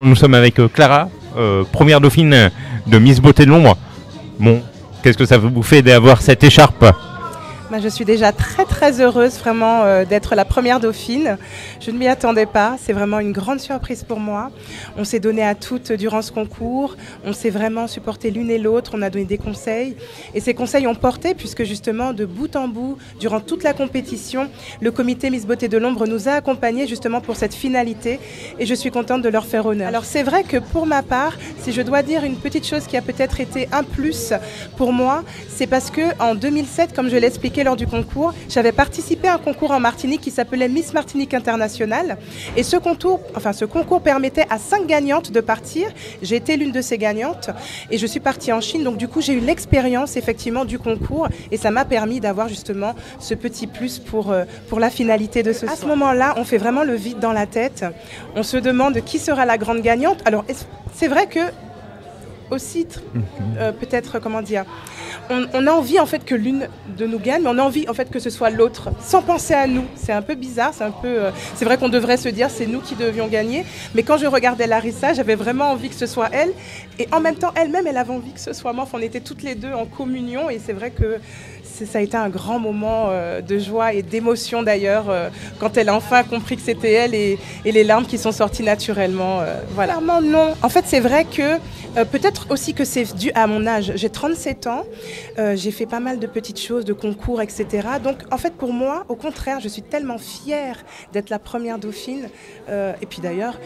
Nous sommes avec Clara, première dauphine de Miss Beauté de l'Ombre. Bon, qu'est-ce que ça vous fait d'avoir cette écharpe ? Je suis déjà très heureuse vraiment d'être la première dauphine. Je ne m'y attendais pas, c'est vraiment une grande surprise pour moi. On s'est donné à toutes durant ce concours, on s'est vraiment supporté l'une et l'autre, on a donné des conseils. Et ces conseils ont porté puisque justement de bout en bout, durant toute la compétition, le comité Miss Beauté de l'Ombre nous a accompagnés justement pour cette finalité et je suis contente de leur faire honneur. Alors c'est vrai que pour ma part, si je dois dire une petite chose qui a peut-être été un plus pour moi, c'est parce qu'en 2007, comme je l'ai expliqué lors du concours, j'avais participé à un concours en Martinique qui s'appelait Miss Martinique International et ce concours permettait à 5 gagnantes de partir. J'ai été l'une de ces gagnantes et je suis partie en Chine, donc du coup j'ai eu l'expérience effectivement du concours et ça m'a permis d'avoir justement ce petit plus pour la finalité de ce soir. À ce moment-là, on fait vraiment le vide dans la tête, on se demande qui sera la grande gagnante. Alors c'est vrai que aussi peut-être comment dire, on a envie en fait que l'une de nous gagne, mais on a envie en fait que ce soit l'autre, sans penser à nous. C'est un peu bizarre, c'est vrai qu'on devrait se dire c'est nous qui devions gagner, mais quand je regardais Larissa, j'avais vraiment envie que ce soit elle, et en même temps elle-même, elle avait envie que ce soit moi. Enfin, on était toutes les deux en communion, et c'est vrai que ça a été un grand moment de joie et d'émotion d'ailleurs, quand elle a enfin compris que c'était elle, et les larmes qui sont sorties naturellement. Voilà. Clairement non. En fait, c'est vrai que peut-être aussi que c'est dû à mon âge. J'ai 37 ans, j'ai fait pas mal de petites choses, de concours, etc. Donc en fait pour moi, au contraire, je suis tellement fière d'être la première dauphine. Et puis d'ailleurs,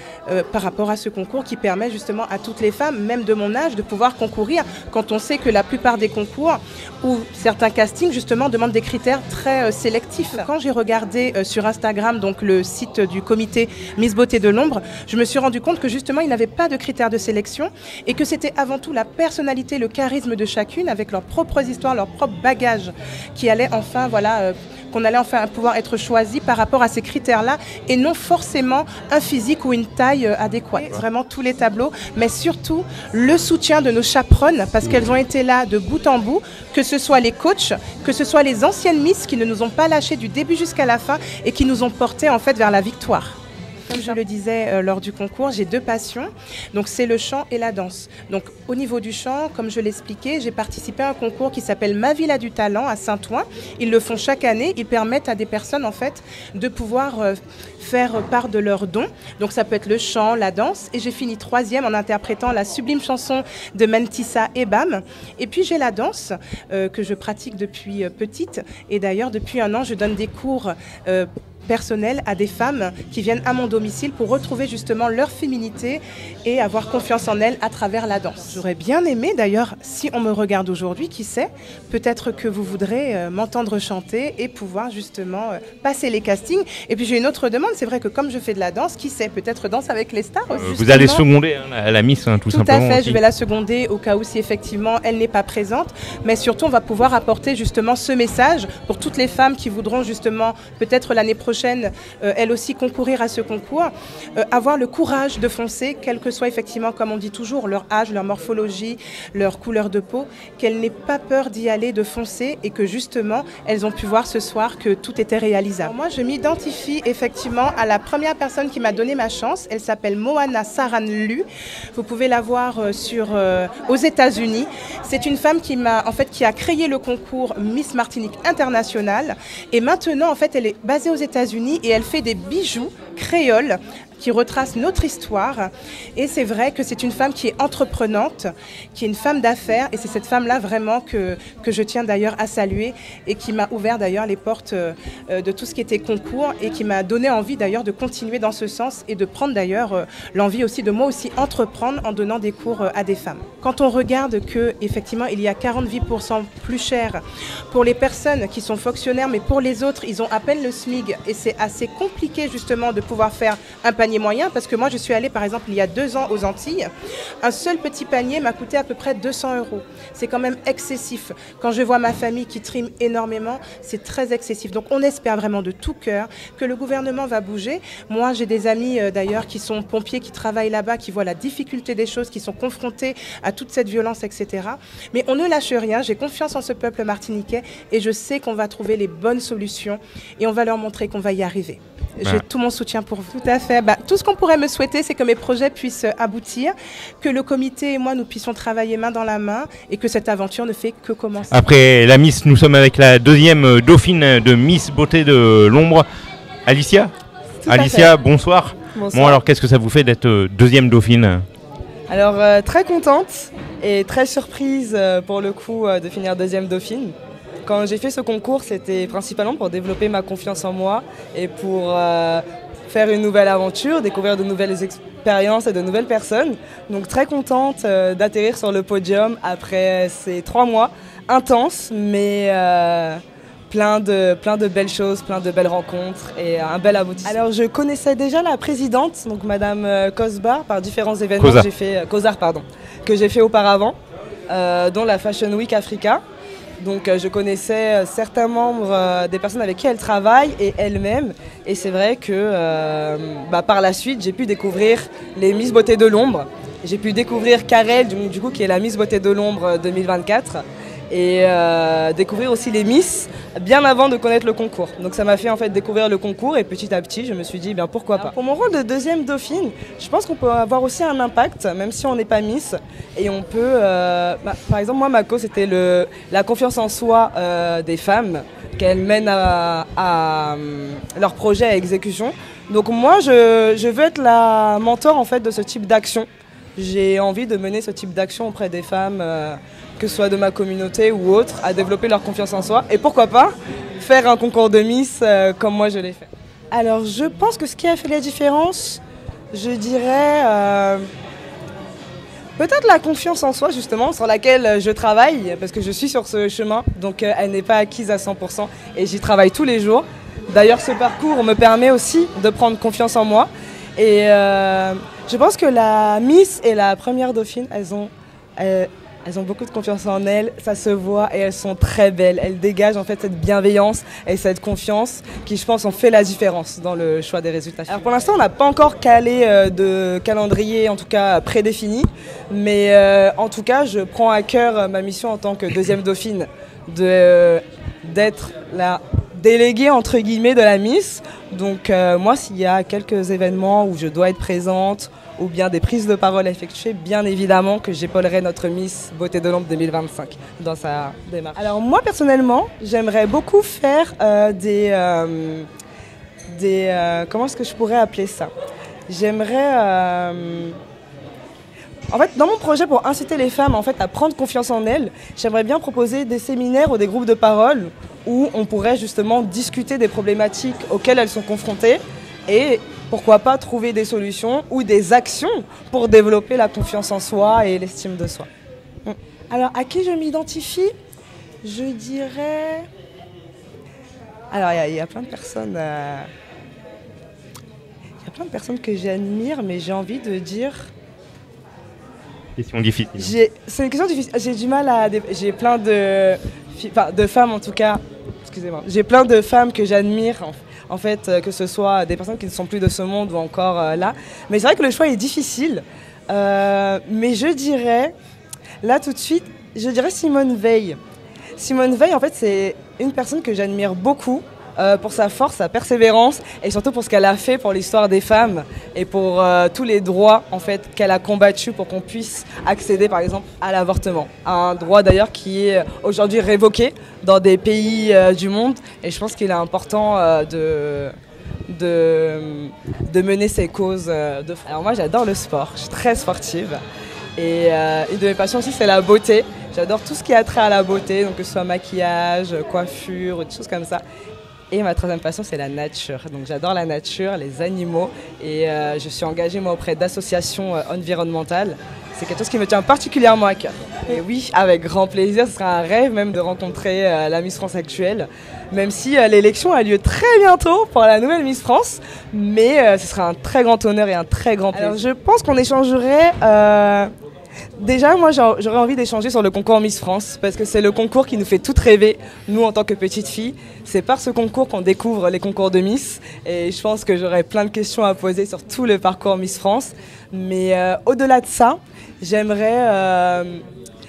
par rapport à ce concours qui permet justement à toutes les femmes, même de mon âge, de pouvoir concourir, quand on sait que la plupart des concours ou certains castings justement demandent des critères très sélectifs. Quand j'ai regardé sur Instagram, donc le site du comité Miss Beauté de l'Ombre, je me suis rendu compte que justement il n'avait pas de critères de sélection et que c'était avant tout la personnalité, le charisme de chacune avec leurs propres histoires, leurs propres bagages qui allaient enfin, qu'on allait enfin pouvoir être choisi par rapport à ces critères-là et non forcément un physique ou une taille adéquate. Vraiment tous les tableaux, mais surtout le soutien de nos chaperonnes parce qu'elles ont été là de bout en bout, que ce soit les coachs, que ce soit les anciennes Miss qui ne nous ont pas lâchés du début jusqu'à la fin et qui nous ont portés en fait vers la victoire. Comme je le disais lors du concours, j'ai 2 passions, donc c'est le chant et la danse. Donc au niveau du chant, comme je l'expliquais, j'ai participé à un concours qui s'appelle Ma Villa du Talent à Saint-Ouen. Ils le font chaque année, ils permettent à des personnes en fait de pouvoir faire part de leurs dons. Donc ça peut être le chant, la danse, et j'ai fini 3e en interprétant la sublime chanson de Mentissa et Bam. Et puis j'ai la danse que je pratique depuis petite, et d'ailleurs depuis 1 an je donne des cours personnel à des femmes qui viennent à mon domicile pour retrouver justement leur féminité et avoir confiance en elles à travers la danse. J'aurais bien aimé d'ailleurs, si on me regarde aujourd'hui, qui sait, peut-être que vous voudrez m'entendre chanter et pouvoir justement passer les castings. Et puis j'ai une autre demande, c'est vrai que comme je fais de la danse, qui sait, peut-être danse avec les stars aussi. Vous allez seconder la Miss tout simplement. Tout à fait, aussi. je vais la seconder au cas où si effectivement elle n'est pas présente, mais surtout on va pouvoir apporter justement ce message pour toutes les femmes qui voudront justement peut-être l'année prochaine elles aussi concourir à ce concours, avoir le courage de foncer, quel que soit effectivement, comme on dit toujours, leur âge, leur morphologie, leur couleur de peau, qu'elles n'aient pas peur d'y aller, de foncer et que justement, elles ont pu voir ce soir que tout était réalisable. Alors moi, je m'identifie effectivement à la première personne qui m'a donné ma chance. Elle s'appelle Moana Saranlu. Vous pouvez la voir aux États-Unis. C'est une femme qui a créé le concours Miss Martinique International et maintenant, en fait, elle est basée aux États-Unis et elle fait des bijoux créoles qui retrace notre histoire. Et c'est vrai que c'est une femme qui est entreprenante, qui est une femme d'affaires. Et c'est cette femme-là vraiment que je tiens d'ailleurs à saluer et qui m'a ouvert d'ailleurs les portes de tout ce qui était concours et qui m'a donné envie d'ailleurs de continuer dans ce sens et de prendre d'ailleurs l'envie aussi de moi aussi entreprendre en donnant des cours à des femmes. Quand on regarde que effectivement il y a 48% plus cher pour les personnes qui sont fonctionnaires, mais pour les autres, ils ont à peine le SMIC et c'est assez compliqué justement de pouvoir faire un panier moyen, parce que moi je suis allée par exemple il y a 2 ans aux Antilles, un seul petit panier m'a coûté à peu près 200 €. C'est quand même excessif. Quand je vois ma famille qui trime énormément, c'est très excessif. Donc on espère vraiment de tout cœur que le gouvernement va bouger. Moi j'ai des amis d'ailleurs qui sont pompiers, qui travaillent là-bas, qui voient la difficulté des choses, qui sont confrontés à toute cette violence, etc. Mais on ne lâche rien, j'ai confiance en ce peuple martiniquais et je sais qu'on va trouver les bonnes solutions et on va leur montrer qu'on va y arriver. J'ai tout mon soutien pour vous. Tout à fait. tout ce qu'on pourrait me souhaiter, c'est que mes projets puissent aboutir, que le comité et moi, nous puissions travailler main dans la main et que cette aventure ne fait que commencer. Après la Miss, nous sommes avec la deuxième dauphine de Miss Beauté de l'Ombre, Alicia. Alicia, bonsoir. Bonsoir. Bon, alors qu'est-ce que ça vous fait d'être deuxième dauphine? Alors très contente et très surprise pour le coup de finir deuxième dauphine. Quand j'ai fait ce concours, c'était principalement pour développer ma confiance en moi et pour faire une nouvelle aventure, découvrir de nouvelles expériences et de nouvelles personnes. Donc très contente d'atterrir sur le podium après ces 3 mois intenses, mais plein de belles choses, plein de belles rencontres et un bel aboutissement. Alors je connaissais déjà la présidente, donc Madame Cosbar, par différents événements que j'ai fait, Cosar, pardon, que j'ai fait auparavant, dont la Fashion Week Africa. Donc je connaissais certains membres des personnes avec qui elle travaille et elle-même. Et c'est vrai que par la suite, j'ai pu découvrir les Miss Beauté de l'Ombre. J'ai pu découvrir Karel, du coup, qui est la Miss Beauté de l'Ombre 2024. Et découvrir aussi les Miss bien avant de connaître le concours. Donc ça m'a fait en fait découvrir le concours et petit à petit je me suis dit bien pourquoi pas. Pour mon rôle de deuxième dauphine, je pense qu'on peut avoir aussi un impact même si on n'est pas Miss et on peut, par exemple moi ma cause c'était la confiance en soi des femmes qu'elles mènent à leur projet à exécution. Donc moi je veux être la mentor en fait de ce type d'action. J'ai envie de mener ce type d'action auprès des femmes, que ce soit de ma communauté ou autre, à développer leur confiance en soi. Et pourquoi pas faire un concours de Miss comme moi je l'ai fait. Alors je pense que ce qui a fait la différence, je dirais peut-être la confiance en soi justement, sur laquelle je travaille, parce que je suis sur ce chemin, donc elle n'est pas acquise à 100% et j'y travaille tous les jours. D'ailleurs ce parcours me permet aussi de prendre confiance en moi. Et je pense que la Miss et la première dauphine, elles ont beaucoup de confiance en elles, ça se voit et elles sont très belles. Elles dégagent en fait cette bienveillance et cette confiance qui, je pense, ont fait la différence dans le choix des résultats. Alors pour l'instant, on n'a pas encore calé de calendrier, en tout cas prédéfini, mais en tout cas, je prends à cœur ma mission en tant que deuxième dauphine d'être la déléguée entre guillemets de la Miss. Donc moi s'il y a quelques événements où je dois être présente ou bien des prises de parole effectuées, bien évidemment que j'épaulerai notre Miss Beauté de l'Ombre 2025 dans sa démarche. Alors moi personnellement j'aimerais beaucoup faire comment est-ce que je pourrais appeler ça? J'aimerais en fait, dans mon projet pour inciter les femmes en fait, à prendre confiance en elles, j'aimerais bien proposer des séminaires ou des groupes de parole où on pourrait justement discuter des problématiques auxquelles elles sont confrontées et pourquoi pas trouver des solutions ou des actions pour développer la confiance en soi et l'estime de soi. Alors, à qui je m'identifie? Je dirais... Alors, il y a plein de personnes... Il y a plein de personnes que j'admire, mais j'ai envie de dire... Question difficile. C'est une question difficile. J'ai du mal à... J'ai plein de femmes en tout cas. Excusez-moi. J'ai plein de femmes que j'admire en fait, que ce soit des personnes qui ne sont plus de ce monde ou encore là. Mais c'est vrai que le choix est difficile. Mais je dirais, là tout de suite, je dirais Simone Veil. Simone Veil, en fait, c'est une personne que j'admire beaucoup. Pour sa force, sa persévérance et surtout pour ce qu'elle a fait pour l'histoire des femmes et pour tous les droits en fait, qu'elle a combattus pour qu'on puisse accéder par exemple à l'avortement. Un droit d'ailleurs qui est aujourd'hui révoqué dans des pays du monde et je pense qu'il est important de mener ces causes de front. Alors moi j'adore le sport, je suis très sportive et une de mes passions aussi c'est la beauté. J'adore tout ce qui a trait à la beauté, donc que ce soit maquillage, coiffure, des choses comme ça. Et ma troisième passion, c'est la nature. Donc j'adore la nature, les animaux et je suis engagée moi auprès d'associations environnementales. C'est quelque chose qui me tient particulièrement à cœur. Et oui, avec grand plaisir, ce sera un rêve même de rencontrer la Miss France actuelle. Même si l'élection a lieu très bientôt pour la nouvelle Miss France. Mais ce sera un très grand honneur et un très grand plaisir. Alors je pense qu'on échangerait... Déjà, moi, j'aurais envie d'échanger sur le concours Miss France parce que c'est le concours qui nous fait toutes rêver, nous, en tant que petites filles. C'est par ce concours qu'on découvre les concours de Miss et je pense que j'aurais plein de questions à poser sur tout le parcours Miss France. Mais au-delà de ça, j'aimerais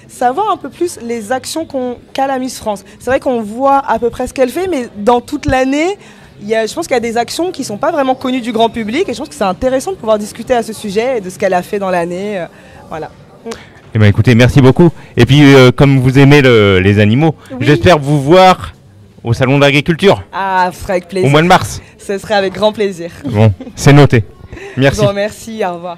savoir un peu plus les actions qu'a la Miss France. C'est vrai qu'on voit à peu près ce qu'elle fait, mais dans toute l'année, je pense qu'il y a des actions qui ne sont pas vraiment connues du grand public et je pense que c'est intéressant de pouvoir discuter à ce sujet et de ce qu'elle a fait dans l'année. Voilà. Eh ben, écoutez, merci beaucoup. Et puis, comme vous aimez les animaux, Oui. j'espère vous voir au Salon d'Agriculture Ah, ce serait avec au plaisir. mois de mars. Ce serait avec grand plaisir. Bon, c'est noté. Je Merci. vous remercie, au revoir.